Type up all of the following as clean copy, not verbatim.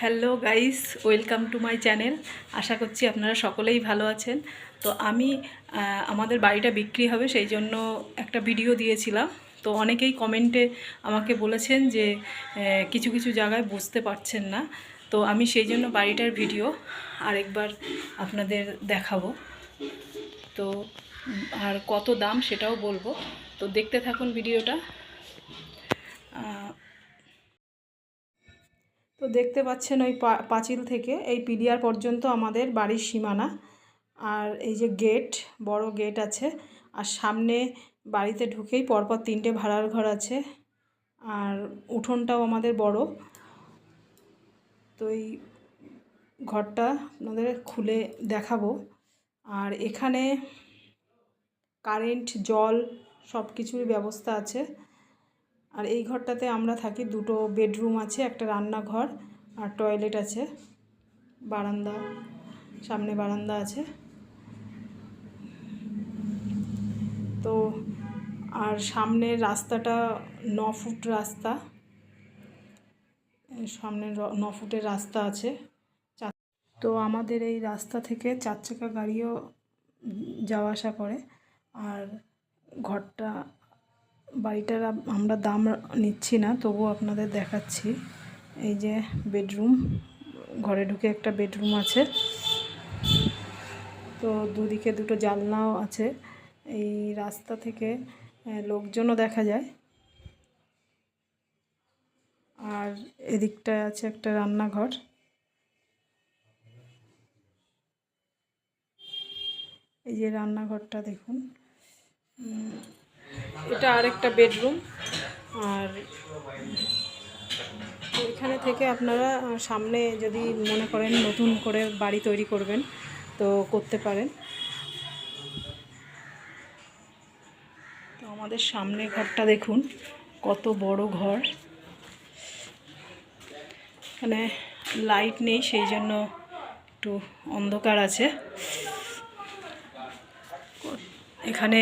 Hello guys, welcome to my channel. আশা করছি আপনারা সকলেই ভালো আছেন। তো আমি আমাদের বাড়িটা বিক্রি হবে সেই জন্য একটা ভিডিও দিয়েছিলাম। তো অনেকেই কমেন্টে আমাকে বলেছেন যে কিছু কিছু জায়গায় বুঝতে পারছেন না। তো আমি সেই জন্য বাড়িটার ভিডিও আরেকবার আপনাদের দেখাবো। তো আর কত দাম সেটাও বলবো। তো দেখতে থাকুন ভিডিওটা। তো দেখতে পাচ্ছেন ওই পাঁচিল থেকে এই পিলিয়ার পর্যন্ত আমাদের বাড়ির সীমানা। আর এই যে গেট, বড় গেট আছে। আর সামনে বাড়িতে ঢুকেই পরপর 3টে ভাড়ার ঘর আছে। আর উঠোনটাও আমাদের বড়। তো এই ঘরটা আপনাদের খুলে দেখাবো। আর এখানে কারেন্ট, জল সব কিছুর ব্যবস্থা আছে। আর এই ঘরটাতে আমরা থাকি, 2টো বেডরুম আছে, একটা রান্নাঘর আর টয়লেট আছে, বারান্দা, সামনে বারান্দা আছে। তো আর সামনের রাস্তাটা 9 ফুট রাস্তা, সামনে 9 ফুটের রাস্তা আছে। তো আমাদের এই রাস্তা থেকে 4 চাকা গাড়িও যাওয়া আসা করে। আর ঘরটা, বাড়িটার আমরা দাম নিচ্ছি না, তবুও আপনাদের দেখাচ্ছি। এই যে বেডরুম, ঘরে ঢুকে একটা বেডরুম আছে। তো দুদিকে 2টো জানলাও আছে। এই রাস্তা থেকে লোকজনও দেখা যায়। আর এদিকটায় আছে একটা রান্নাঘর। এই যে রান্নাঘরটা দেখুন, এটা আরেকটা বেডরুম। আর এখানে থেকে আপনারা সামনে যদি মনে করেন নতুন করে বাড়ি তৈরি করবেন তো করতে পারেন। তো আমাদের সামনে ঘরটা দেখুন, কত বড় ঘর। এখানে লাইট নেই, সেই জন্য একটু অন্ধকার আছে। এখানে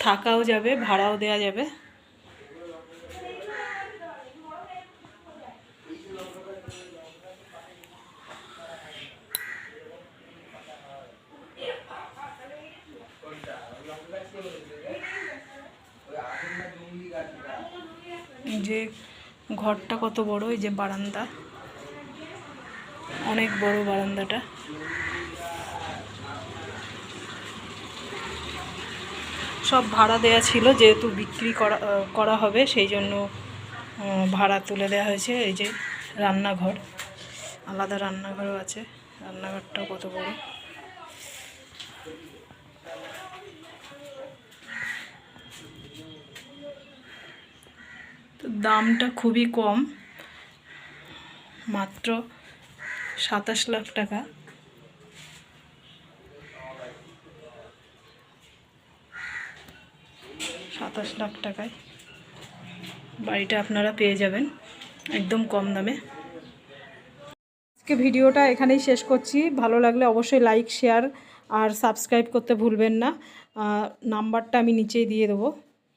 থাকাও যাবে, ভাড়াও দেওয়া যাবে। এই যে ঘরটা কত বড়, এই যে বারান্দা, অনেক বড় বারান্দাটা। সব ভাড়া দেয়া ছিল, যেহেতু বিক্রি করা হবে সেই জন্য ভাড়া তুলে দেওয়া হয়েছে। এই যে রান্নাঘর, আলাদা রান্নাঘরও আছে। রান্নাঘরটাও কত বড়। তো দামটা খুবই কম, মাত্র 27 লাখ টাকা। $27 লাখ টাকায় বাড়িটা আপনারা পেয়ে যাবেন একদম কম দামে। আজকে ভিডিওটা এখানেই শেষ করছি। ভালো লাগলে অবশ্যই লাইক, শেয়ার আর সাবস্ক্রাইব করতে ভুলবেন না। নাম্বারটা আমি নিচেই দিয়ে দেবো।